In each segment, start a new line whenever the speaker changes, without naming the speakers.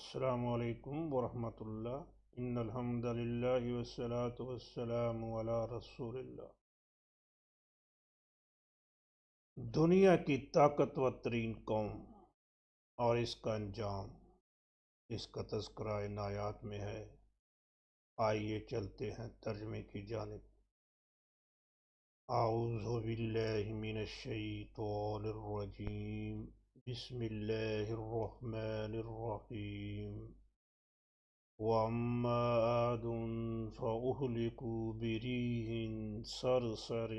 السلام علیکم ورحمۃ اللہ۔ ان الحمد للہ والصلاة والسلام علی رسول اللہ۔ دنیا کی طاقتور ترین قوم اور اس کا انجام، اس کا تذکرہ ان آیات میں ہے۔ آئیے چلتے ہیں ترجمے کی جانب۔ اعوذ باللہ من الشیطان الرجیم، بسم اللہ الرحمن الرحیم۔ وَأَمَّا عَادٌ فَأُهْلِكُوا بِرِيحٍ صَرْصَرٍ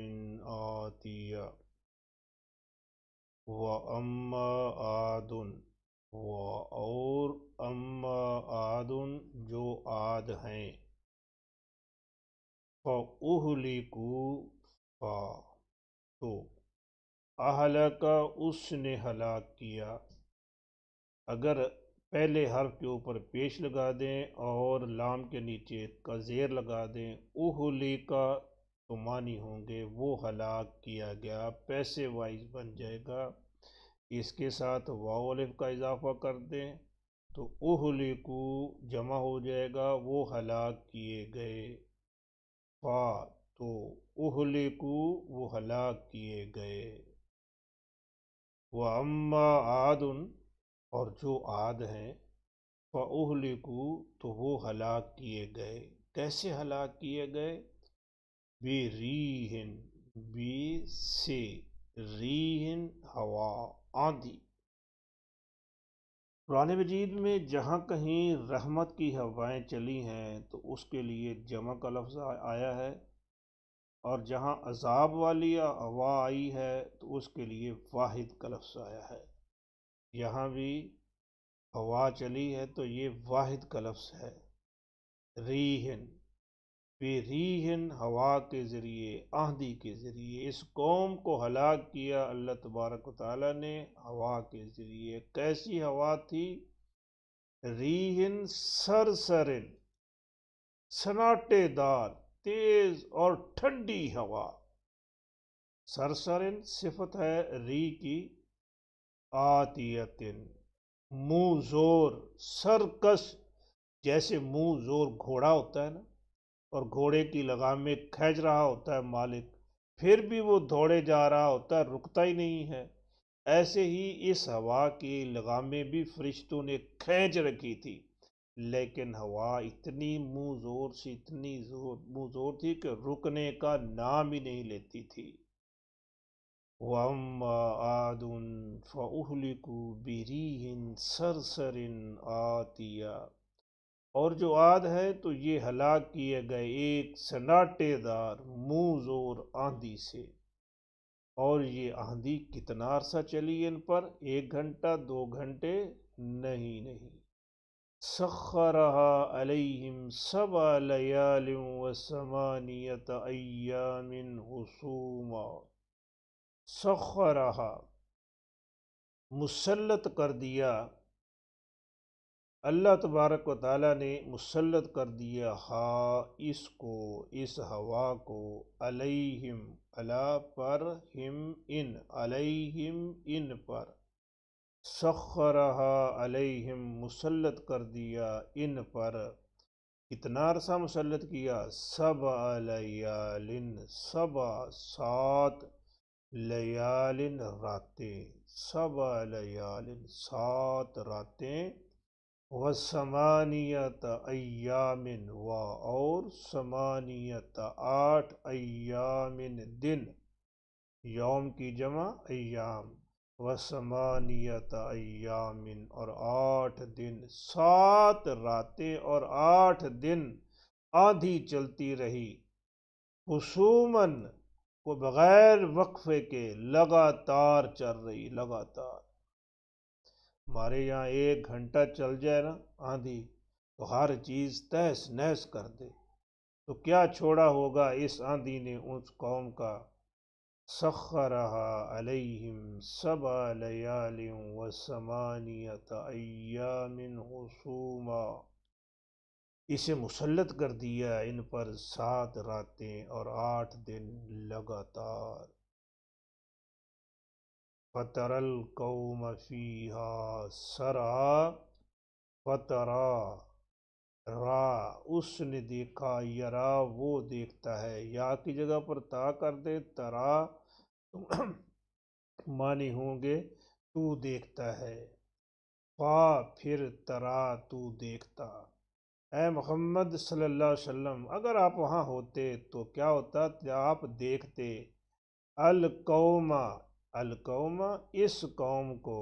عَاتِيَةٍ۔ وَأَمَّا عَادٌ اور اما عاد جو عاد ہیں، فَأُهْلِكُوا تو اہلکا اس نے ہلاک کیا۔ اگر پہلے حرف کے اوپر پیش لگا دیں اور لام کے نیچے کا زیر لگا دیں، اہلکا تو معنی ہوں گے وہ ہلاک کیا گیا، پیسے وائز بن جائے گا۔ اس کے ساتھ واو الف کا اضافہ کر دیں تو اہلکو جمع ہو جائے گا، وہ ہلاک کیے گئے۔ فا تو اہلکو وہ ہلاک کیے گئے۔ وَأَمَّا عَادٌ اور جو عاد ہیں، فَأُهْلِكُوا تو وہ ہلاک کیے گئے۔ کیسے ہلاک کیے گئے؟ بِرِيحٍ بی سے، ریحٍ ہوا، آندھی۔ قرآن مجید میں جہاں کہیں رحمت کی ہوائیں چلی ہیں تو اس کے لیے جمع کا لفظ آیا ہے، اور جہاں عذاب والی ہوا آئی ہے تو اس کے لیے واحد کا لفظ آیا ہے۔ یہاں بھی ہوا چلی ہے تو یہ واحد کا لفظ ہے۔ ریحن بے ریحن ہوا کے ذریعے، آندھی کے ذریعے اس قوم کو ہلاک کیا اللہ تبارک و تعالیٰ نے ہوا کے ذریعے۔ کیسی ہوا تھی؟ ریحن سرسرن، سناٹے دار، تیز اور ٹھنڈی ہوا۔ سرسرن صفت ہے ری کی، آتیتن منہ زور، سرکش جیسے منہ زور گھوڑا ہوتا ہے نا، اور گھوڑے کی لگام میں کھینچ رہا ہوتا ہے مالک، پھر بھی وہ دوڑے جا رہا ہوتا ہے، رکتا ہی نہیں ہے۔ ایسے ہی اس ہوا کی لگامیں بھی فرشتوں نے کھینچ رکھی تھی، لیکن ہوا اتنی منہ زور سی، اتنی منہ زور تھی کہ رکنے کا نام ہی نہیں لیتی تھی۔ وَأَمَّا عَادٌ فَأُهْلِكُوا بِرِيحٍ صَرْصَرٍ عَاتِيَةٍ اور جو عاد ہے تو یہ ہلاک کیے گئے ایک سناٹے دار منہ زور آندھی سے۔ اور یہ آندھی کتنا عرصہ چلی ان پر؟ 1 گھنٹہ 2 گھنٹے نہیں۔ سخرها علیہم 7 لیال و8 ایام حسوما۔ سخرہا مسلط کر دیا، اللہ تبارک و تعالیٰ نے مسلط کر دیا اس کو، اس ہوا کو، علیہم علی پر، ہم ان، علیہم ان پر، سخرہا علیہم مسلط کر دیا ان پر۔ کتنا عرصہ مسلط کیا؟ 7 لیال 7 لیال راتیں، 7 لیال 7 راتیں، و8 ایام اور 8 ایام دن، یوم کی جمع ایام، و8 ایام اور 8 دن، 7 راتیں اور 8 دن آندھی چلتی رہی، حسوماً وہ بغیر وقفے کے لگاتار چل رہی، لگاتار۔ ہمارے یہاں 1 گھنٹہ چل جائے نا آندھی تو ہر چیز تہس نہس کر دے، تو کیا چھوڑا ہوگا اس آندھی نے اس قوم کا۔ سخرہا علیہم 7 لیال و8 ایام حسوما، اسے مسلط کر دیا ان پر 7 راتیں اور 8 دن لگاتار۔ فَتَرَى الْقَوْمَ فِيهَا سَرْعَىٰ فترا را اس نے دیکھا، یرا وہ دیکھتا ہے، یا کی جگہ پر تا کر دے، ترا معنی ہوں گے تو دیکھتا ہے، فا پھر ترا تو دیکھتا۔ اے محمد صلی اللہ علیہ وسلم اگر آپ وہاں ہوتے تو کیا ہوتا، آپ دیکھتے القوم، القوم اس قوم کو،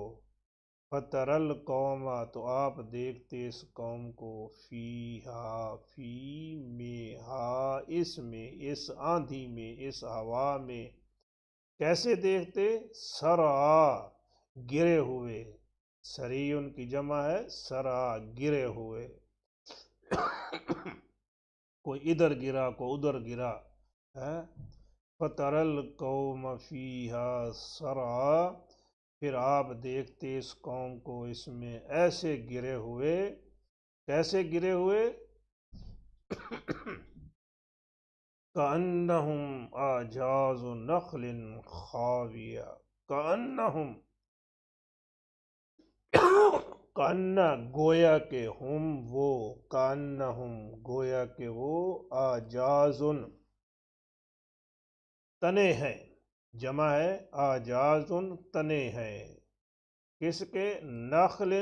فتر القوم تو آپ دیکھتے اس قوم کو، فیہا فی میں، ہا اس میں، اس آندھی میں، اس ہوا میں، کیسے دیکھتے، سرا گرے ہوئے، سری ان کی جمع ہے، سرا گرے ہوئے، کوئی ادھر گرا کوئی ادھر گرا ہے۔ فتر القوم فیہا سرا پھر آپ دیکھتے اس قوم کو اس میں ایسے گرے ہوئے، کیسے گرے ہوئے، کأنہم اعجاز نخل خاویہ، کأنہم کأنہ گویا کہ ہم وہ، کأنہم گویا کہ وہ، اعجازن تنے ہیں، جمع ہے اعجازن تنے ہیں، کس کے، نخل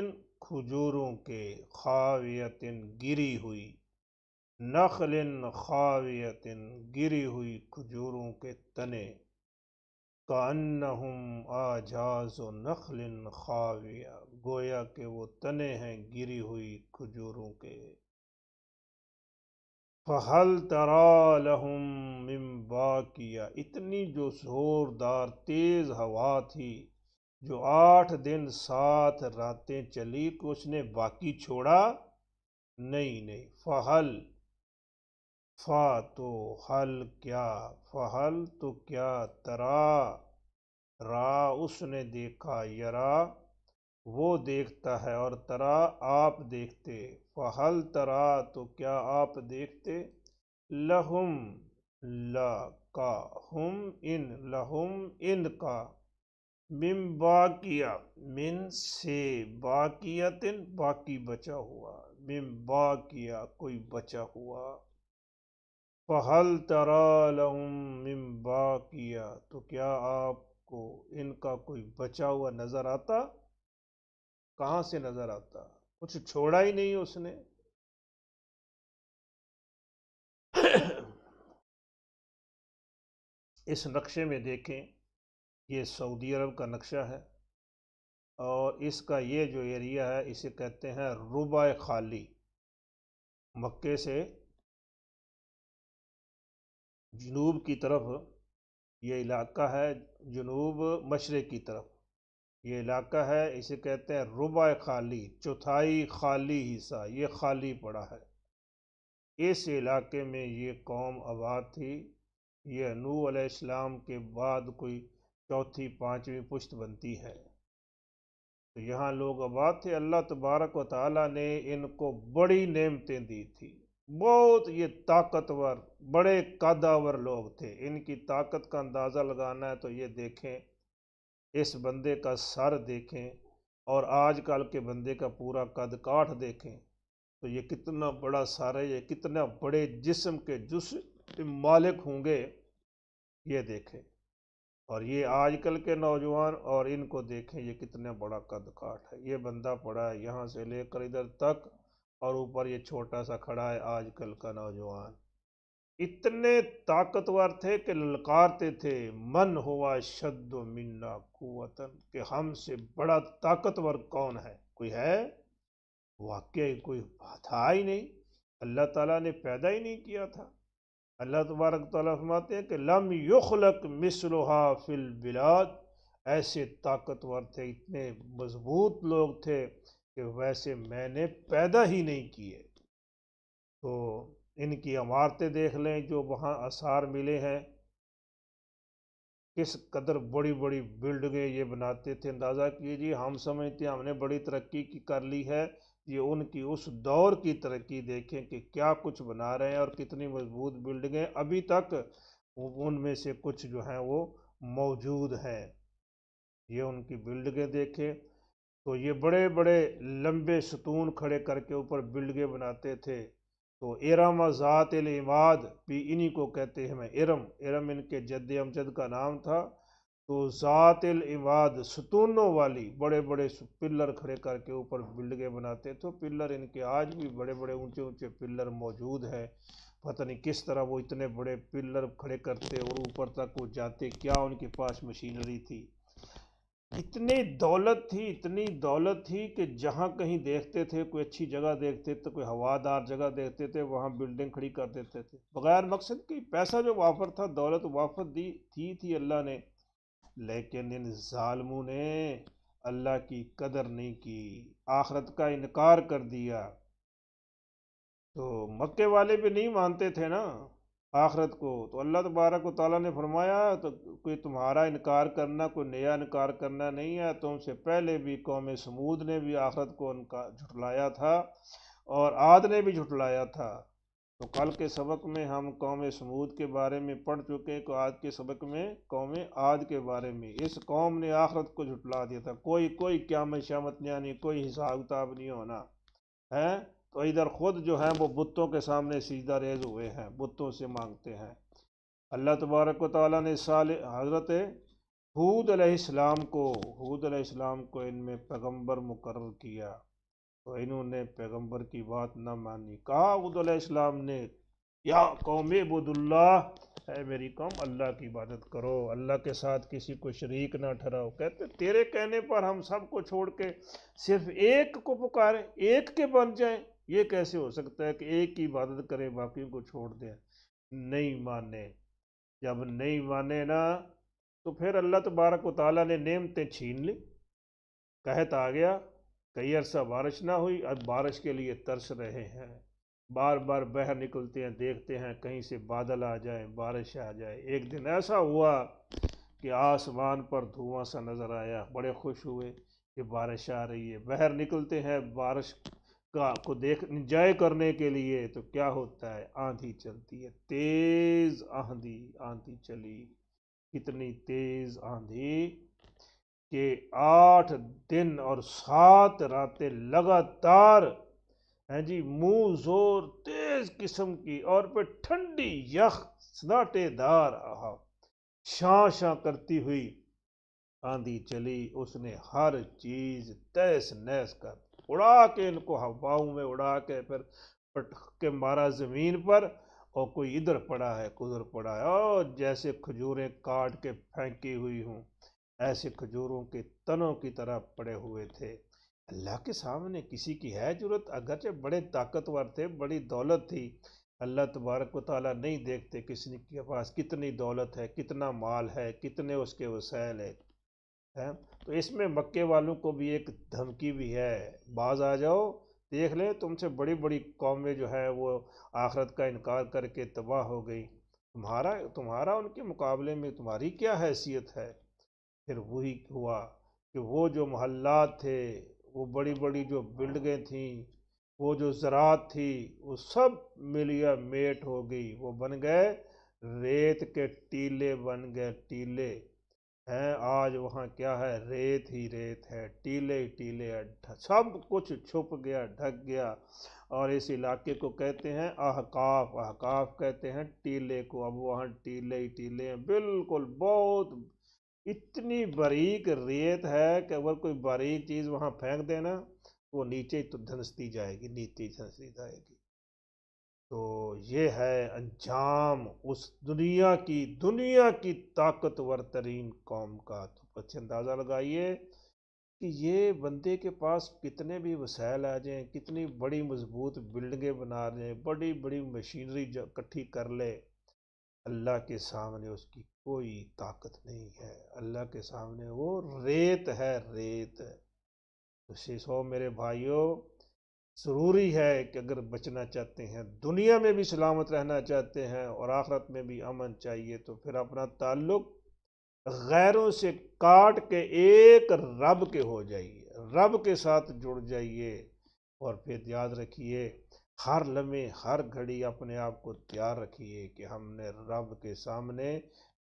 کھجوروں کے، خاویتن گری ہوئی، نخل خاویتن گری ہوئی کھجوروں کے تنے، کأنہم اعجاز نخل خاویہ گویا کہ وہ تنے ہیں گری ہوئی کھجوروں کے۔ فہل تری لہم من باقیہ اتنی جو زوردار تیز ہوا تھی جو 8 دن 7 راتیں چلی کہ اس نے باقی چھوڑا نہیں۔ فہل فا تو حل کیا، فہل تو کیا، ترا را اس نے دیکھا، یرا وہ دیکھتا ہے، اور ترا آپ دیکھتے، فہل ترا تو کیا آپ دیکھتے، لہم لا کا، ہم ان، لہم ان کا، من باقیہ من سے، باقیتن باقی بچا ہوا، من باقیہ کوئی بچا ہوا، فہل تری لہم من باقیہ تو کیا آپ کو ان کا کوئی بچا ہوا نظر آتا، کہاں سے نظر آتا، کچھ چھوڑا ہی نہیں اس نے۔ اس نقشے میں دیکھیں، یہ سعودی عرب کا نقشہ ہے، اور اس کا یہ جو ایریا ہے اسے کہتے ہیں ربع خالی، مکے سے جنوب کی طرف یہ علاقہ ہے، جنوب مشرق کی طرف یہ علاقہ ہے، اسے کہتے ہیں ربع خالی، چوتھائی خالی حصہ، یہ خالی پڑا ہے۔ اس علاقے میں یہ قوم آباد تھی، یہ نوح علیہ السلام کے بعد کوئی چوتھی پانچویں پشت بنتی ہے، تو یہاں لوگ آباد تھے۔ اللہ تبارک و تعالیٰ نے ان کو بڑی نعمتیں دی تھی، بہت یہ طاقتور بڑے قداور لوگ تھے، ان کی طاقت کا اندازہ لگانا ہے تو یہ دیکھیں، اس بندے کا سر دیکھیں اور آج کل کے بندے کا پورا قد کاٹھ دیکھیں تو یہ کتنا بڑا سر ہے، یہ کتنا بڑے جسم کے مالک ہوں گے، یہ دیکھیں، اور یہ آج کل کے نوجوان اور ان کو دیکھیں یہ کتنا بڑا قد کاٹھ ہے، یہ بندہ پڑا ہے یہاں سے لے کر ادھر تک، اور اوپر یہ چھوٹا سا کھڑا ہے آج کل کا نوجوان۔ اتنے طاقتور تھے کہ للکارتے تھے، من ہوا شد منا قوتن، کہ ہم سے بڑا طاقتور کون ہے، کوئی ہے، واقعی کوئی تھا ہی نہیں، اللہ تعالیٰ نے پیدا ہی نہیں کیا تھا۔ اللہ تبارک تعالیٰ فرماتے ہیں کہ لم یخلق مثلھا فی البلاد، ایسے طاقتور تھے، اتنے مضبوط لوگ تھے کہ ویسے میں نے پیدا ہی نہیں کیے۔ تو ان کی عمارتیں دیکھ لیں جو وہاں آثار ملے ہیں، کس قدر بڑی بڑی بلڈنگیں یہ بناتے تھے، اندازہ کیجیے، ہم سمجھتے ہیں ہم نے بڑی ترقی کر لی ہے، یہ ان کی اس دور کی ترقی دیکھیں کہ کیا کچھ بنا رہے ہیں اور کتنی مضبوط بلڈنگیں ابھی تک ان میں سے کچھ جو ہیں وہ موجود ہیں، یہ ان کی بلڈنگیں دیکھیں۔ تو یہ بڑے بڑے لمبے ستون کھڑے کر کے اوپر بلڈنگیں بناتے تھے۔ تو ارم ذات العماد بھی انہی کو کہتے ہیں، ارم، ارم ان کے جد امجد کا نام تھا۔ تو ذات العماد ستونوں والی بڑے بڑے پلر کھڑے کر کے اوپر بلڈنگیں بناتے تھے۔ پلر ان کے آج بھی بڑے بڑے اونچے اونچے پلر موجود ہیں، پتہ نہیں کس طرح وہ اتنے بڑے پلر کھڑے کرتے اور اوپر تک وہ جاتے، کیا ان کے پاس مشینری تھی۔ اتنی دولت تھی، اتنی دولت تھی کہ جہاں کہیں دیکھتے تھے، کوئی اچھی جگہ دیکھتے تھے، کوئی ہوادار جگہ دیکھتے تھے، وہاں بلڈنگ کھڑی کر دیتے تھے بغیر مقصد کی۔ پیسہ جو وافر تھا، دولت وافر تھی اللہ نے، لیکن ان ظالموں نے اللہ کی قدر نہیں کی، آخرت کا انکار کر دیا۔ تو مکے والے بھی نہیں مانتے تھے نا آخرت کو، تو اللہ تبارک و تعالیٰ نے فرمایا تو کوئی تمہارا انکار کرنا کوئی نیا انکار کرنا نہیں ہے، تم سے پہلے بھی قوم سمود نے بھی آخرت کو جھٹلایا تھا اور عاد نے بھی جھٹلایا تھا۔ تو کل کے سبق میں ہم قوم سمود کے بارے میں پڑھ چکے، کہ آج کے سبق میں قوم عاد کے بارے میں۔ اس قوم نے آخرت کو جھٹلا دیا تھا، کوئی قیامت شامت نہیں آنی، کوئی حساب کتاب نہیں ہونا ہے۔ تو ادھر خود جو ہیں وہ بتوں کے سامنے سجدہ ریز ہوئے ہیں، بتوں سے مانگتے ہیں۔ اللہ تبارک و تعالیٰ نے حضرت ہود علیہ السلام کو ان میں پیغمبر مقرر کیا، تو انہوں نے پیغمبر کی بات نہ مانی۔ کہا ہود علیہ السلام نے، یا قوم عبد اللہ، اے میری قوم اللہ کی عبادت کرو، اللہ کے ساتھ کسی کو شریک نہ ٹھہراؤ۔ کہتے تیرے کہنے پر ہم سب کو چھوڑ کے صرف ایک کو پکاریں، ایک کے بن جائیں؟ یہ کیسے ہو سکتا ہے کہ ایک کی عبادت کریں باقیوں کو چھوڑ دیں؟ نہیں مانے۔ جب نہیں مانے نا تو پھر اللہ تبارک و تعالیٰ نے نعمتیں چھین لی، قحط آ گیا، کئی عرصہ بارش نہ ہوئی، اب بارش کے لیے ترس رہے ہیں، بار بار باہر نکلتے ہیں، دیکھتے ہیں کہیں سے بادل آ جائیں، بارش آ جائے۔ ایک دن ایسا ہوا کہ آسمان پر دھواں سا نظر آیا، بڑے خوش ہوئے کہ بارش آ رہی ہے، باہر نکلتے ہیں بارش کو دیکھ انجوائے کرنے کے لیے، تو کیا ہوتا ہے؟ آندھی چلتی ہے، تیز آندھی چلی، کتنی تیز آندھی کہ 8 دن اور 7 راتیں لگاتار جی منہ زور تیز قسم کی، اور پھر ٹھنڈی یخ سناٹے دار شاں شاں کرتی ہوئی آندھی چلی۔ اس نے ہر چیز تیس نیس کر اڑا کے، ان کو ہواؤں میں اڑا کے پھر پٹک کے مارا زمین پر، اور کوئی ادھر پڑا ہے کوئی ادھر پڑا ہے، اور جیسے کھجوریں کاٹ کے پھینکی ہوئی ہوں ایسے کھجوروں کے تنوں کی طرح پڑے ہوئے تھے۔ اللہ کے سامنے کسی کی ہے جرت؟ اگرچہ بڑے طاقتور تھے، بڑی دولت تھی، اللہ تبارک و تعالیٰ نہیں دیکھتے کسی کے پاس کتنی دولت ہے، کتنا مال ہے، کتنے اس کے وسائل ہے۔ تو اس میں مکے والوں کو بھی ایک دھمکی بھی ہے، باز آ جاؤ، دیکھ لیں تم سے بڑی بڑی قومیں جو ہے وہ آخرت کا انکار کر کے تباہ ہو گئی، تمہارا ان کے مقابلے میں تمہاری کیا حیثیت ہے؟ پھر وہی ہوا کہ وہ جو محلات تھے، وہ بڑی بڑی جو بلڈنگیں تھیں، وہ جو زراعت تھی، وہ سب ملیا میٹ ہو گئی، وہ بن گئے ریت کے ٹیلے، بن گئے ٹیلے ہیں۔ آج وہاں کیا ہے؟ ریت ہی ریت ہے، ٹیلے ہی ٹیلے ہے، سب کچھ چھپ گیا، ڈھک گیا۔ اور اس علاقے کو کہتے ہیں احقاف، احقاف کہتے ہیں ٹیلے کو، اب وہاں ٹیلے ہی ٹیلے ہیں، بالکل بہت اتنی باریک ریت ہے کہ اگر کوئی باریک چیز وہاں پھینک دینا وہ نیچے تو دھنستی جائے گی، نیچے دھنستی جائے گی۔ تو یہ ہے انجام اس دنیا کی طاقتور ترین قوم کا۔ تو بس اندازہ لگائیے کہ یہ بندے کے پاس کتنے بھی وسائل آ جائیں، کتنی بڑی مضبوط بلڈنگیں بنا لیں، بڑی بڑی مشینری اکٹھی کر لے، اللہ کے سامنے اس کی کوئی طاقت نہیں ہے، اللہ کے سامنے وہ ریت ہے، ریت۔ تو میرے بھائیوں، ضروری ہے کہ اگر بچنا چاہتے ہیں، دنیا میں بھی سلامت رہنا چاہتے ہیں اور آخرت میں بھی امن چاہیے، تو پھر اپنا تعلق غیروں سے کاٹ کے ایک رب کے ہو جائیے، رب کے ساتھ جڑ جائیے، اور پھر یاد رکھیے ہر لمحے ہر گھڑی اپنے آپ کو تیار رکھیے کہ ہم نے رب کے سامنے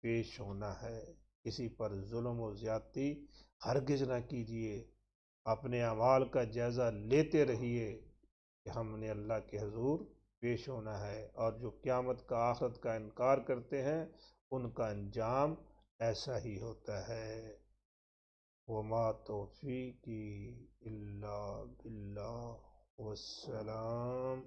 پیش ہونا ہے۔ کسی پر ظلم و زیادتی ہرگز نہ کیجیے۔ اپنے اعمال کا جائزہ لیتے رہیے کہ ہم نے اللہ کے حضور پیش ہونا ہے، اور جو قیامت کا آخرت کا انکار کرتے ہیں ان کا انجام ایسا ہی ہوتا ہے۔ وما توفیقی الا باللہ، والسلام